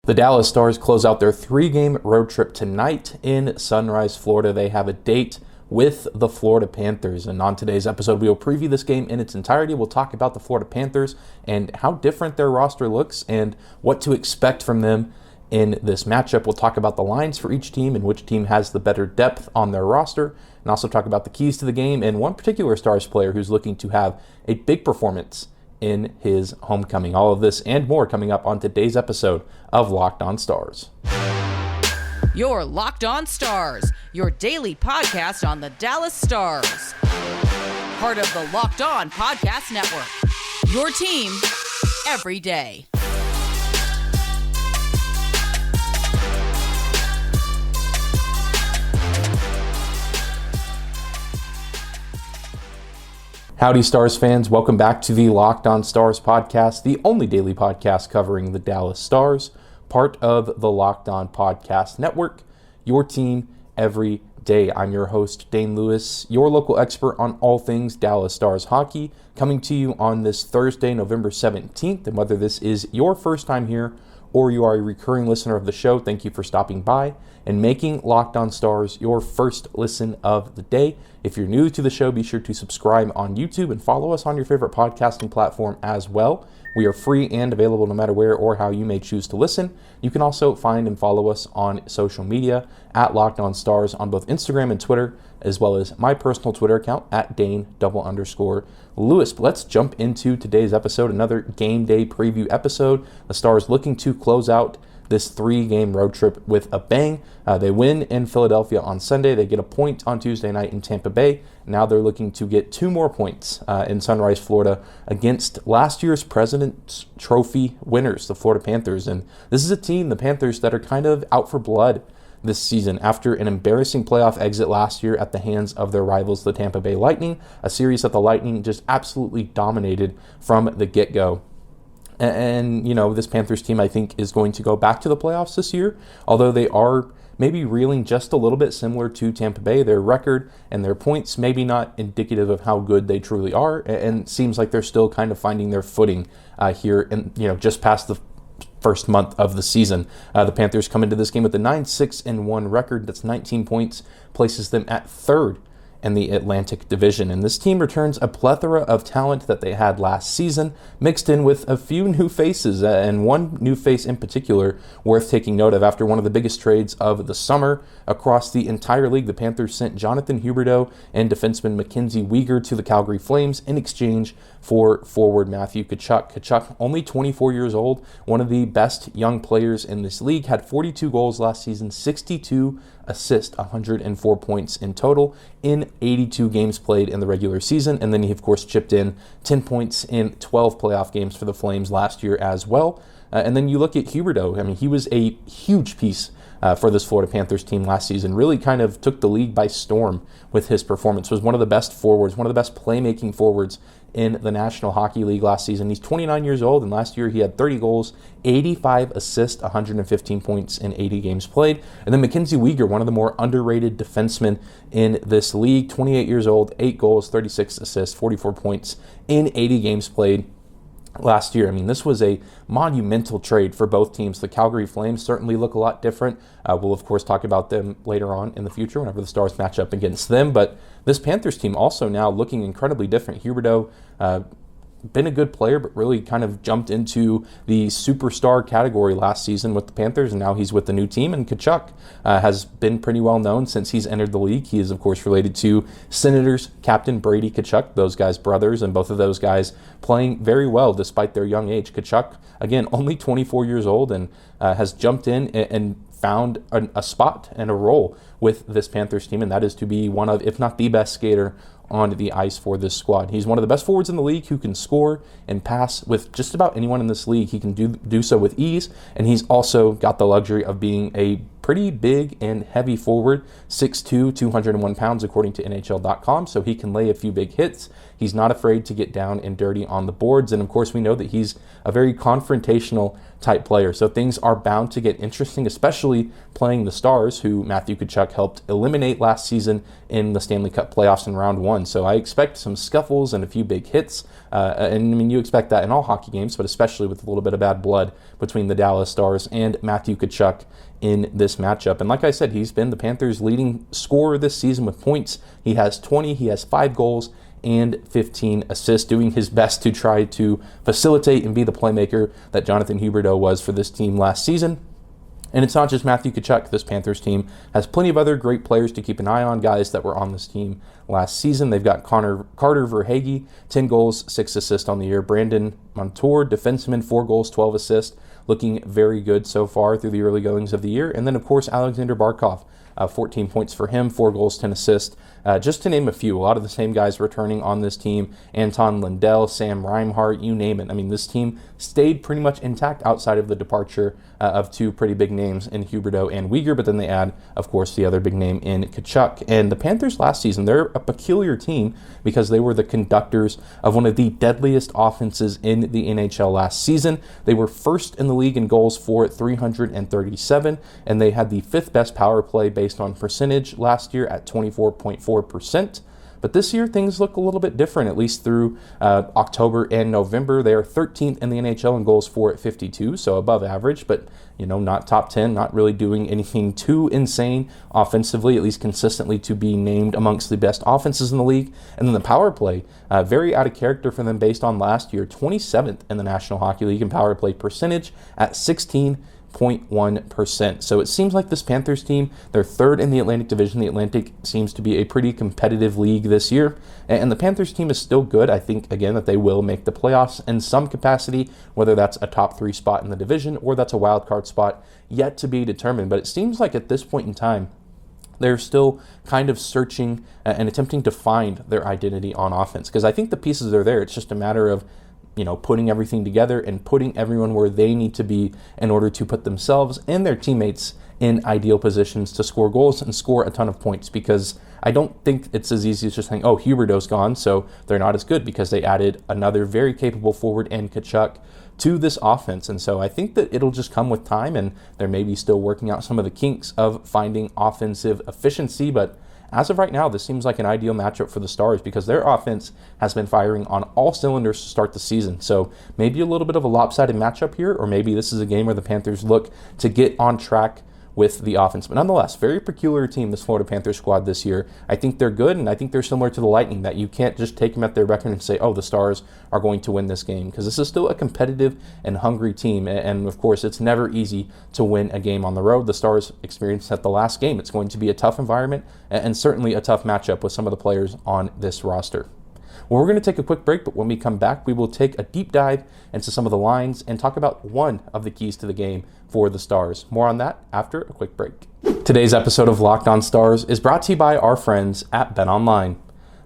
The Dallas Stars close out their 3-game road trip tonight in Sunrise, Florida. They have a date with the Florida Panthers. And on today's episode, we will preview this game in its entirety. We'll talk about the Florida Panthers and how different their roster looks and what to expect from them in this matchup. We'll talk about the lines for each team and which team has the better depth on their roster, and also talk about the keys to the game and one particular Stars player who's looking to have a big performance in his homecoming. All of this and more coming up on today's episode of Locked On Stars. You're Locked On Stars, your daily podcast on the Dallas Stars. Part of the Locked On Podcast Network, your team every day. Howdy, Stars fans. Welcome back to the Locked On Stars podcast, the only daily podcast covering the Dallas Stars, part of the Locked On Podcast Network, your team every day. I'm your host, Dane Lewis, your local expert on all things Dallas Stars hockey, coming to you on this Thursday, November 17th. And whether this is your first time here or you are a recurring listener of the show, thank you for stopping by and making Locked On Stars your first listen of the day. If you're new to the show, be sure to subscribe on YouTube and follow us on your favorite podcasting platform as well. We are free and available no matter where or how you may choose to listen. You can also find and follow us on social media at Locked On Stars on both Instagram and Twitter, as well as my personal Twitter account at Dane_Lewis. But let's jump into today's episode, another game day preview episode. The Stars looking to close out this 3-game road trip with a bang. They win in Philadelphia on Sunday. They get a point on Tuesday night in Tampa Bay. Now they're looking to get 2 more points in Sunrise, Florida against last year's President's Trophy winners, the Florida Panthers. And this is a team, the Panthers, that are kind of out for blood this season after an embarrassing playoff exit last year at the hands of their rivals, the Tampa Bay Lightning, a series that the Lightning just absolutely dominated from the get-go. And, you know, this Panthers team, I think, is going to go back to the playoffs this year, although they are maybe reeling just a little bit similar to Tampa Bay. Their record and their points maybe not indicative of how good they truly are, and seems like they're still kind of finding their footing here, and just past the first month of the season. The Panthers come into this game with a 9-6-1 record. That's 19 points, places them at third in the Atlantic Division. And this team returns a plethora of talent that they had last season, mixed in with a few new faces, and one new face in particular worth taking note of. After one of the biggest trades of the summer across the entire league, the Panthers sent Jonathan Huberdeau and defenseman MacKenzie Weegar to the Calgary Flames in exchange for forward Matthew Tkachuk. Tkachuk, only 24 years old, one of the best young players in this league, had 42 goals last season, 62 assists, 104 points in total in 82 games played in the regular season. And then he, of course, chipped in 10 points in 12 playoff games for the Flames last year as well. And then you look at Huberdeau. I mean, he was a huge piece for this Florida Panthers team last season. Really kind of took the league by storm with his performance. Was one of the best forwards, one of the best playmaking forwards in the National Hockey League last season. He's 29 years old, and last year he had 30 goals, 85 assists, 115 points in 80 games played. And then MacKenzie Weegar, one of the more underrated defensemen in this league, 28 years old, 8 goals, 36 assists, 44 points in 80 games played last year. I mean, this was a monumental trade for both teams. The Calgary Flames certainly look a lot different. We'll, of course, talk about them later on in the future whenever the Stars match up against them. But this Panthers team also now looking incredibly different. Huberdeau, been a good player, but really kind of jumped into the superstar category last season with the Panthers, and now he's with the new team. And Tkachuk has been pretty well known since he's entered the league. He is, of course, related to Senators captain Brady Tkachuk, those guys brothers, and both of those guys playing very well despite their young age. Tkachuk, again, only 24 years old, and has jumped in and found a spot and a role with this Panthers team, and that is to be one of, if not the best skater on the ice for this squad. He's one of the best forwards in the league who can score and pass with just about anyone in this league. He can do so with ease, and he's also got the luxury of being a pretty big and heavy forward, 6'2", 201 pounds according to NHL.com, so he can lay a few big hits He's not afraid to get down and dirty on the boards. And of course, we know that he's a very confrontational type player. So things are bound to get interesting, especially playing the Stars, who Matthew Tkachuk helped eliminate last season in the Stanley Cup playoffs in round 1. So I expect some scuffles and a few big hits. And I mean, you expect that in all hockey games, but especially with a little bit of bad blood between the Dallas Stars and Matthew Tkachuk in this matchup. And like I said, he's been the Panthers' leading scorer this season with points. He has 20, he has 5 goals and 15 assists, doing his best to try to facilitate and be the playmaker that Jonathan Huberdeau was for this team last season. And it's not just Matthew Tkachuk. This Panthers team has plenty of other great players to keep an eye on, guys that were on this team last season. They've got Carter Verhaeghe, 10 goals, 6 assists on the year. Brandon Montour, defenseman, 4 goals, 12 assists, looking very good so far through the early goings of the year. And then, of course, Alexander Barkov, 14 points for him, 4 goals, 10 assists. Just to name a few, a lot of the same guys returning on this team. Anton Lundell, Sam Reinhart, you name it. I mean, this team stayed pretty much intact outside of the departure of 2 pretty big names in Huberdeau and Weegar, but then they add, of course, the other big name in Tkachuk. And the Panthers last season, they're a peculiar team because they were the conductors of one of the deadliest offenses in the NHL last season. They were first in the league in goals for 337, and they had the 5th best power play based on percentage last year at 24.4%. But this year, things look a little bit different, at least through October and November. They are 13th in the NHL in goals for at 52, so above average, but not top 10, not really doing anything too insane offensively, at least consistently to be named amongst the best offenses in the league. And then the power play, very out of character for them based on last year, 27th in the National Hockey League in power play percentage at 16.1%. So it seems like this Panthers team, they're 3rd in the Atlantic Division. The Atlantic seems to be a pretty competitive league this year. And the Panthers team is still good. I think, again, that they will make the playoffs in some capacity, whether that's a top 3 spot in the division or that's a wild card spot, yet to be determined. But it seems like at this point in time, they're still kind of searching and attempting to find their identity on offense. Because I think the pieces are there. It's just a matter of putting everything together and putting everyone where they need to be in order to put themselves and their teammates in ideal positions to score goals and score a ton of points. Because I don't think it's as easy as just saying, oh, Huberdeau's gone, so they're not as good, because they added another very capable forward and Tkachuk to this offense. And so I think that it'll just come with time, and they're maybe still working out some of the kinks of finding offensive efficiency. But as of right now, this seems like an ideal matchup for the Stars because their offense has been firing on all cylinders to start the season. So maybe a little bit of a lopsided matchup here, or maybe this is a game where the Panthers look to get on track with the offense. But nonetheless, very peculiar team, this Florida Panthers squad this year. I think they're good, and I think they're similar to the Lightning, that you can't just take them at their record and say, oh, the Stars are going to win this game, because this is still a competitive and hungry team. And of course, it's never easy to win a game on the road. The Stars experienced at the last game. It's going to be a tough environment and certainly a tough matchup with some of the players on this roster. Well, we're going to take a quick break, but when we come back, we will take a deep dive into some of the lines and talk about one of the keys to the game for the Stars. More on that after a quick break. Today's episode of Locked On Stars is brought to you by our friends at BetOnline.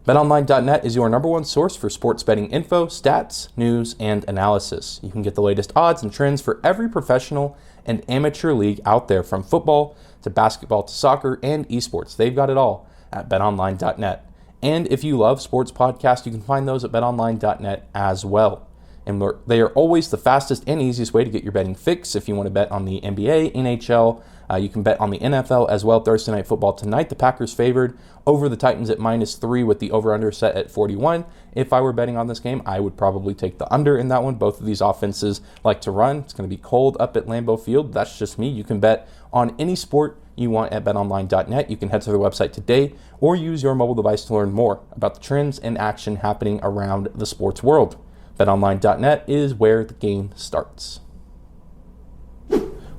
BetOnline.net is your number 1 source for sports betting info, stats, news, and analysis. You can get the latest odds and trends for every professional and amateur league out there, from football to basketball to soccer and esports. They've got it all at BetOnline.net. And if you love sports podcasts, you can find those at betonline.net as well. And they are always the fastest and easiest way to get your betting fix. If you want to bet on the NBA, NHL, you can bet on the NFL as well. Thursday Night Football tonight, the Packers favored over the Titans at -3 with the over-under set at 41. If I were betting on this game, I would probably take the under in that one. Both of these offenses like to run. It's going to be cold up at Lambeau Field. That's just me. You can bet on any sport you want at betonline.net. You can head to their website today or use your mobile device to learn more about the trends and action happening around the sports world. BetOnline.net is where the game starts.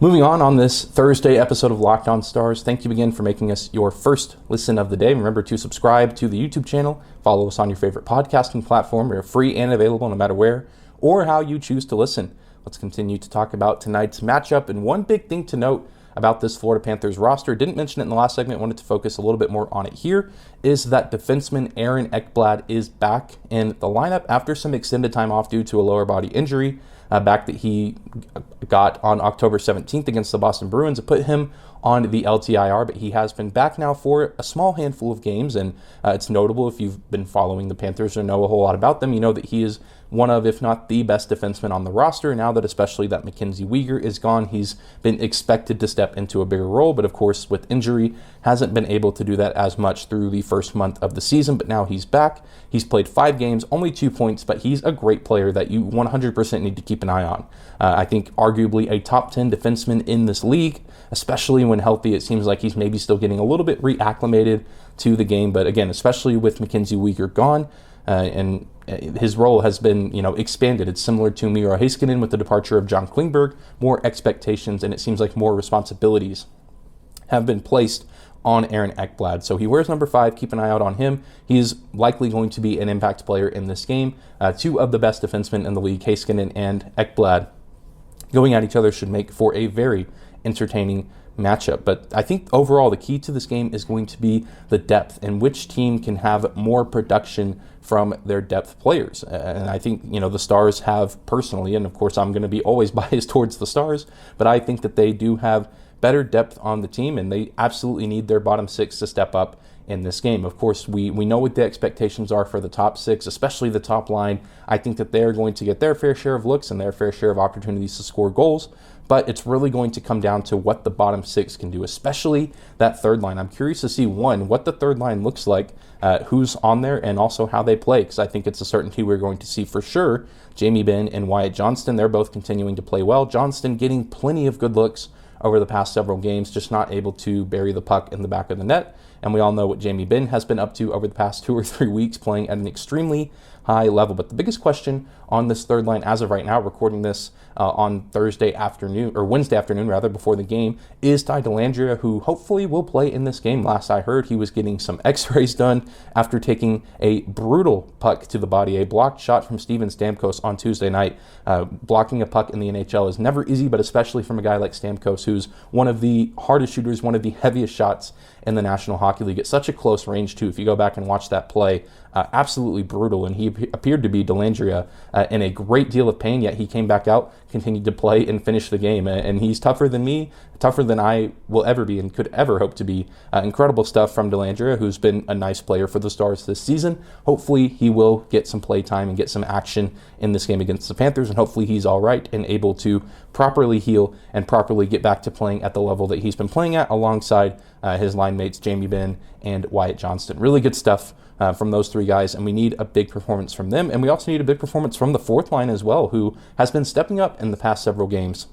Moving on this Thursday episode of Locked On Stars, thank you again for making us your first listen of the day. Remember to subscribe to the YouTube channel, follow us on your favorite podcasting platform. We're free and available no matter where or how you choose to listen. Let's continue to talk about tonight's matchup. And one big thing to note about this Florida Panthers roster, didn't mention it in the last segment, wanted to focus a little bit more on it here, is that defenseman Aaron Ekblad is back in the lineup after some extended time off due to a lower body injury. back that he got on October 17th against the Boston Bruins. It put him on the LTIR, but he has been back now for a small handful of games, and it's notable if you've been following the Panthers or know a whole lot about them. You know that he is one of, if not the best defenseman on the roster. Now that especially that MacKenzie Weegar is gone, he's been expected to step into a bigger role, but of course with injury hasn't been able to do that as much through the first month of the season, but now he's back. He's played 5 games, only 2 points, but he's a great player that you 100% need to keep an eye on. I think arguably a top 10 defenseman in this league, especially when healthy. It seems like he's maybe still getting a little bit reacclimated to the game, but again, especially with MacKenzie Weegar gone, and his role has been, expanded. It's similar to Miro Heiskanen with the departure of John Klingberg. More expectations, and it seems like more responsibilities have been placed on Aaron Ekblad. So he wears number 5. Keep an eye out on him. He is likely going to be an impact player in this game. 2 of the best defensemen in the league, Heiskanen and Ekblad, going at each other should make for a very entertaining matchup. But I think overall the key to this game is going to be the depth and which team can have more production from their depth players. And I think, the Stars have personally, and of course I'm going to be always biased towards the Stars, but I think that they do have better depth on the team, and they absolutely need their bottom 6 to step up in this game. Of course, we know what the expectations are for the top 6, especially the top line. I think that they're going to get their fair share of looks and their fair share of opportunities to score goals, but it's really going to come down to what the bottom 6 can do, especially that third line. I'm curious to see, one, what the third line looks like, who's on there, and also how they play, because I think it's a certainty we're going to see for sure Jamie Benn and Wyatt Johnston. They're both continuing to play well. Johnston getting plenty of good looks over the past several games, just not able to bury the puck in the back of the net. And we all know what Jamie Benn has been up to over the past 2 or 3 weeks, playing at an extremely high level. But the biggest question on this third line as of right now, recording this on Wednesday afternoon, before the game, is Ty Dellandrea, who hopefully will play in this game. Last I heard, he was getting some x-rays done after taking a brutal puck to the body, a blocked shot from Steven Stamkos on Tuesday night. Blocking a puck in the NHL is never easy, but especially from a guy like Stamkos, who's one of the hardest shooters, one of the heaviest shots in the National Hockey League. It's such a close range, too. If you go back and watch that play, absolutely brutal, and he appeared to be Dellandrea in a great deal of pain, yet he came back out, continued to play, and finish the game. And he's tougher than me, tougher than I will ever be and could ever hope to be. Incredible stuff from Dellandrea, who's been a nice player for the Stars this season. Hopefully he will get some play time and get some action in this game against the Panthers, and hopefully he's all right and able to properly heal and properly get back to playing at the level that he's been playing at alongside his line mates Jamie Benn and Wyatt Johnston. Really good stuff from those 3 guys, and we need a big performance from them. And we also need a big performance from the fourth line as well, who has been stepping up in the past several games.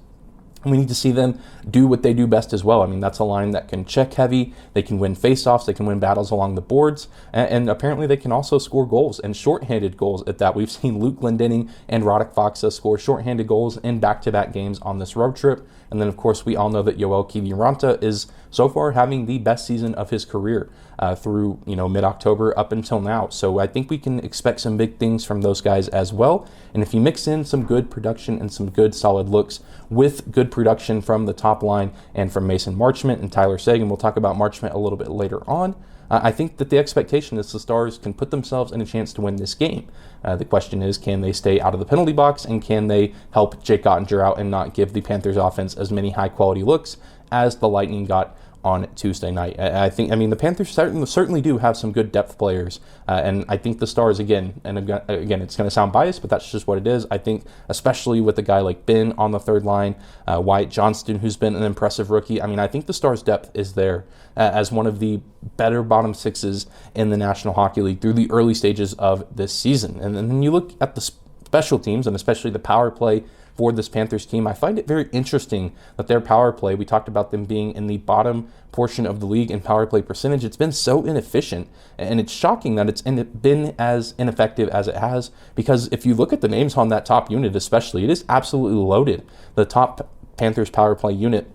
And we need to see them do what they do best as well. I mean, that's a line that can check heavy, they can win faceoffs, they can win battles along the boards, and apparently they can also score goals, and shorthanded goals at that. We've seen Luke Glendening and Radek Faksa score shorthanded goals in back-to-back games on this road trip. And then, of course, we all know that Yoel Kiviranta is so far having the best season of his career through mid-October up until now. So I think we can expect some big things from those guys as well. And if you mix in some good production and some good solid looks with good production from the top line and from Mason Marchment and Tyler Seguin, we'll talk about Marchment a little bit later on, I think that the expectation is the Stars can put themselves in a chance to win this game. The question is, can they stay out of the penalty box, and can they help Jake Ottinger out and not give the Panthers offense as many high-quality looks as the Lightning got on Tuesday night? The Panthers certainly do have some good depth players, and I think the Stars, again, it's going to sound biased, but that's just what it is. I think, especially with a guy like Ben on the third line, Wyatt Johnston, who's been an impressive rookie, I think the Stars' depth is there as one of the better bottom 6s in the National Hockey League through the early stages of this season. And then you look at the special teams, and especially the power play for this Panthers team. I find it very interesting that their power play, we talked about them being in the bottom portion of the league in power play percentage, it's been so inefficient, and it's shocking that it's been as ineffective as it has, because if you look at the names on that top unit especially, it is absolutely loaded. The top Panthers power play unit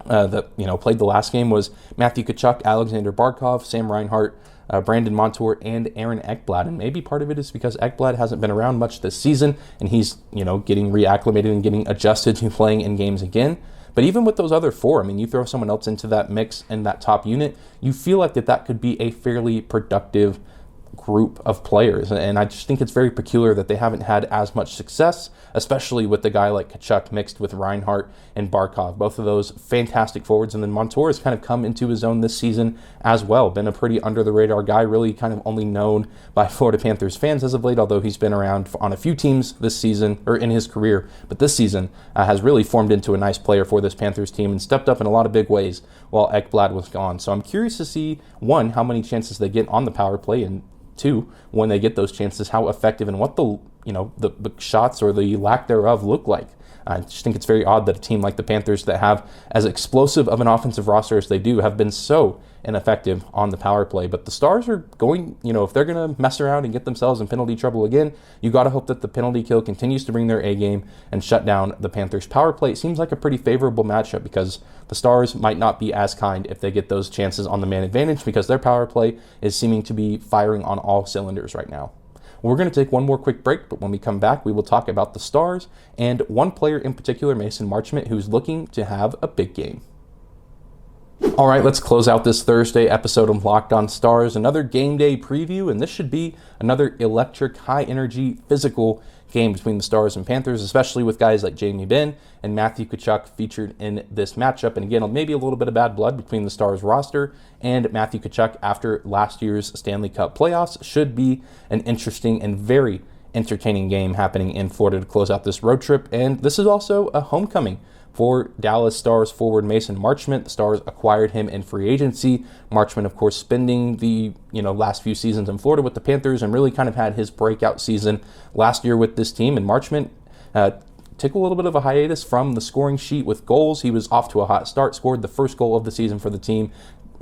that played the last game was Matthew Tkachuk, Alexander Barkov, Sam Reinhart, Brandon Montour, and Aaron Ekblad. And maybe part of it is because Ekblad hasn't been around much this season, and he's getting reacclimated and getting adjusted to playing in games again. But even with those other 4, you throw someone else into that mix and that top unit, you feel like that could be a fairly productive group of players, and I just think it's very peculiar that they haven't had as much success, especially with a guy like Tkachuk mixed with Reinhart and Barkov, both of those fantastic forwards. And then Montour has kind of come into his own this season as well, been a pretty under the radar guy, really kind of only known by Florida Panthers fans as of late, although he's been around on a few teams this season or in his career, but this season has really formed into a nice player for this Panthers team and stepped up in a lot of big ways while Ekblad was gone. So I'm curious to see, one, how many chances they get on the power play, and two, when they get those chances, how effective and what the shots or the lack thereof look like. I just think it's very odd that a team like the Panthers that have as explosive of an offensive roster as they do have been so ineffective on the power play. But the Stars are going, if they're going to mess around and get themselves in penalty trouble again, you got to hope that the penalty kill continues to bring their A game and shut down the Panthers power play. It seems like a pretty favorable matchup because the Stars might not be as kind if they get those chances on the man advantage because their power play is seeming to be firing on all cylinders right now. We're going to take one more quick break, but when we come back, we will talk about the Stars and one player in particular, Mason Marchment, who's looking to have a big game. All right, let's close out this Thursday episode of Locked On Stars. Another game day preview, and this should be another electric, high-energy, physical game between the Stars and Panthers, especially with guys like Jamie Benn and Matthew Tkachuk featured in this matchup. And again, maybe a little bit of bad blood between the Stars roster and Matthew Tkachuk after last year's Stanley Cup playoffs. Should be an interesting and very entertaining game happening in Florida to close out this road trip. And this is also a homecoming for Dallas Stars forward Mason Marchment. The Stars acquired him in free agency. Marchment, of course, spending the last few seasons in Florida with the Panthers and really kind of had his breakout season last year with this team. And Marchment took a little bit of a hiatus from the scoring sheet with goals. He was off to a hot start, scored the first goal of the season for the team.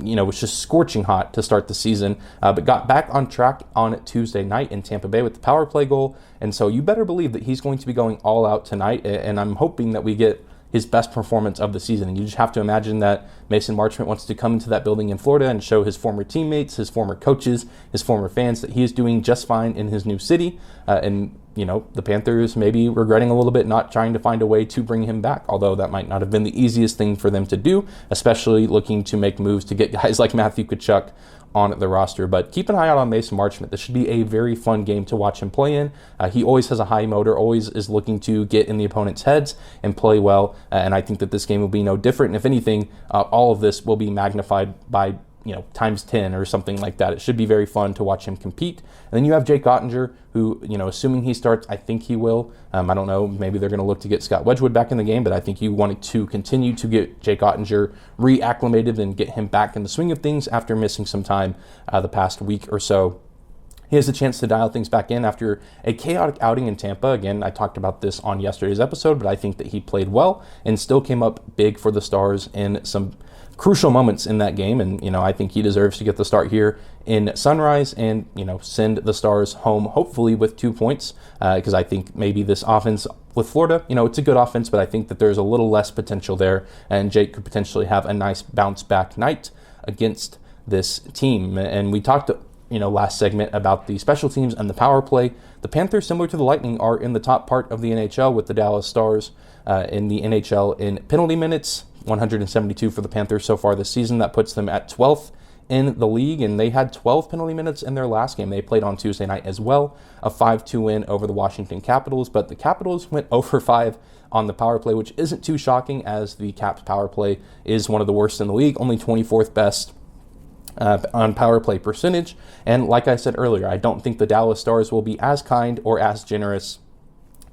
Was just scorching hot to start the season, but got back on track on Tuesday night in Tampa Bay with the power play goal. And so you better believe that he's going to be going all out tonight. And I'm hoping that we get his best performance of the season. And you just have to imagine that Mason Marchment wants to come into that building in Florida and show his former teammates, his former coaches, his former fans that he is doing just fine in his new city. And the Panthers maybe regretting a little bit not trying to find a way to bring him back, although that might not have been the easiest thing for them to do, especially looking to make moves to get guys like Matthew Tkachuk on the roster. But keep an eye out on Mason Marchment. This should be a very fun game to watch him play in. He always has a high motor, always is looking to get in the opponent's heads and play well. And I think that this game will be no different. And if anything, all of this will be magnified by times 10 or something like that. It should be very fun to watch him compete. And then you have Jake Oettinger, who, assuming he starts, I think he will. I don't know, maybe they're going to look to get Scott Wedgwood back in the game, but I think you wanted to continue to get Jake Oettinger reacclimated and get him back in the swing of things after missing some time the past week or so. He has a chance to dial things back in after a chaotic outing in Tampa. Again, I talked about this on yesterday's episode, but I think that he played well and still came up big for the Stars in some crucial moments in that game. And, I think he deserves to get the start here in Sunrise and, send the Stars home, hopefully with 2 points, because I think maybe this offense with Florida, it's a good offense, but I think that there's a little less potential there, and Jake could potentially have a nice bounce back night against this team. And we talked last segment about the special teams and the power play. The Panthers, similar to the Lightning, are in the top part of the NHL with the Dallas Stars in the NHL in penalty minutes, 172 for the Panthers so far this season. That puts them at 12th in the league, and they had 12 penalty minutes in their last game. They played on Tuesday night as well, a 5-2 win over the Washington Capitals, but the Capitals went 0-5 on the power play, which isn't too shocking as the Caps power play is one of the worst in the league, only 24th best on power play percentage. And like I said earlier, I don't think the Dallas Stars will be as kind or as generous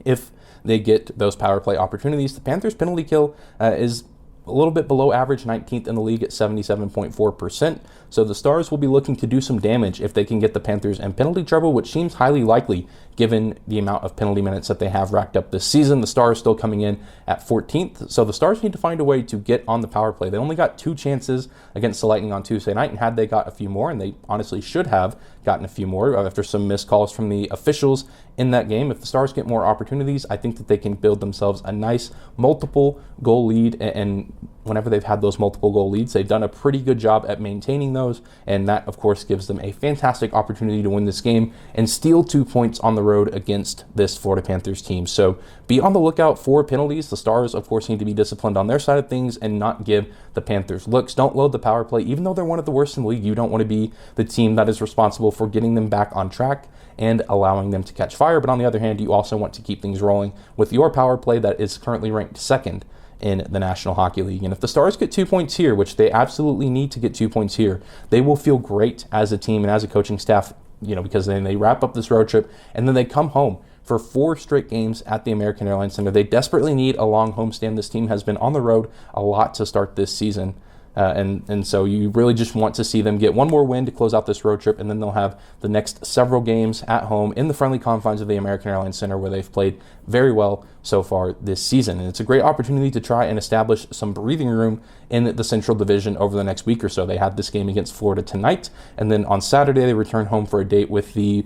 if they get those power play opportunities. The Panthers penalty kill is a little bit below average, 19th in the league at 77.4%. So the Stars will be looking to do some damage if they can get the Panthers in penalty trouble, which seems highly likely given the amount of penalty minutes that they have racked up this season. The Stars still coming in at 14th. So the Stars need to find a way to get on the power play. They only got 2 chances against the Lightning on Tuesday night, and had they got a few more, and they honestly should have gotten a few more after some missed calls from the officials in that game. If the Stars get more opportunities, I think that they can build themselves a nice multiple goal lead and whenever they've had those multiple goal leads, they've done a pretty good job at maintaining those, and that, of course, gives them a fantastic opportunity to win this game and steal 2 points on the road against this Florida Panthers team. So be on the lookout for penalties. The Stars, of course, need to be disciplined on their side of things and not give the Panthers looks. Don't load the power play. Even though they're one of the worst in the league, you don't want to be the team that is responsible for getting them back on track and allowing them to catch fire. But on the other hand, you also want to keep things rolling with your power play that is currently ranked second in the National Hockey League. And if the Stars get 2 points here, which they absolutely need to get 2 points here, they will feel great as a team and as a coaching staff, because then they wrap up this road trip and then they come home for 4 straight games at the American Airlines Center. They desperately need a long homestand. This team has been on the road a lot to start this season. And so you really just want to see them get one more win to close out this road trip, and then they'll have the next several games at home in the friendly confines of the American Airlines Center, where they've played very well so far this season. And it's a great opportunity to try and establish some breathing room in the Central Division over the next week or so. They had this game against Florida tonight, and then on Saturday they return home for a date with the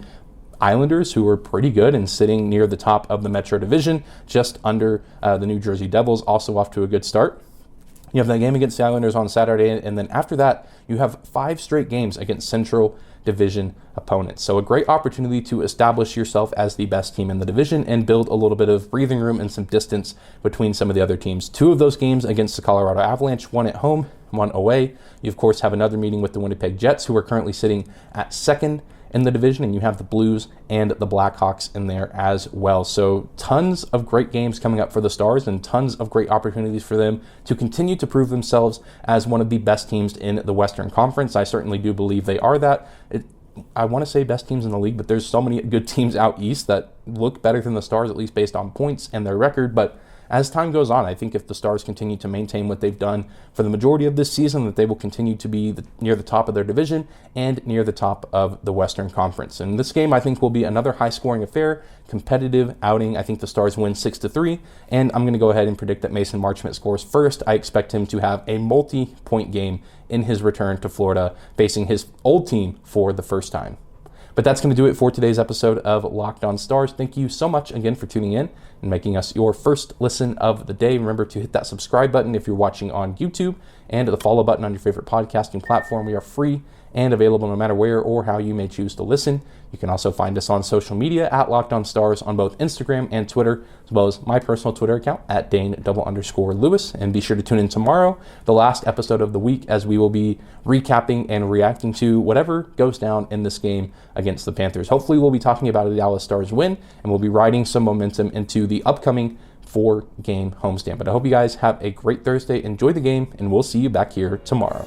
Islanders, who are pretty good and sitting near the top of the Metro Division, just under the New Jersey Devils, also off to a good start. You have that game against the Islanders on Saturday, and then after that, you have 5 straight games against Central Division opponents. So a great opportunity to establish yourself as the best team in the division and build a little bit of breathing room and some distance between some of the other teams. 2 of those games against the Colorado Avalanche, 1 at home, 1 away. You, of course, have another meeting with the Winnipeg Jets, who are currently sitting at second in the division, and you have the Blues and the Blackhawks in there as well. So tons of great games coming up for the Stars and tons of great opportunities for them to continue to prove themselves as one of the best teams in the Western Conference. I certainly do believe they are that. I want to say best teams in the league, but there's so many good teams out east that look better than the Stars, at least based on points and their record. But as time goes on, I think if the Stars continue to maintain what they've done for the majority of this season, that they will continue to be near the top of their division and near the top of the Western Conference. And this game, I think, will be another high-scoring affair, competitive outing. I think the Stars win 6-3, and I'm going to go ahead and predict that Mason Marchment scores first. I expect him to have a multi-point game in his return to Florida, facing his old team for the first time. But that's going to do it for today's episode of Locked On Stars. Thank you so much again for tuning in and making us your first listen of the day. Remember to hit that subscribe button if you're watching on YouTube, and the follow button on your favorite podcasting platform. We are free and available no matter where or how you may choose to listen. You can also find us on social media at Locked On Stars on both Instagram and Twitter, as well as my personal Twitter account at Dane_Lewis. And be sure to tune in tomorrow, the last episode of the week, as we will be recapping and reacting to whatever goes down in this game against the Panthers. Hopefully we'll be talking about a Dallas Stars win, and we'll be riding some momentum into the upcoming 4-game homestand. But I hope you guys have a great Thursday. Enjoy the game, and we'll see you back here tomorrow.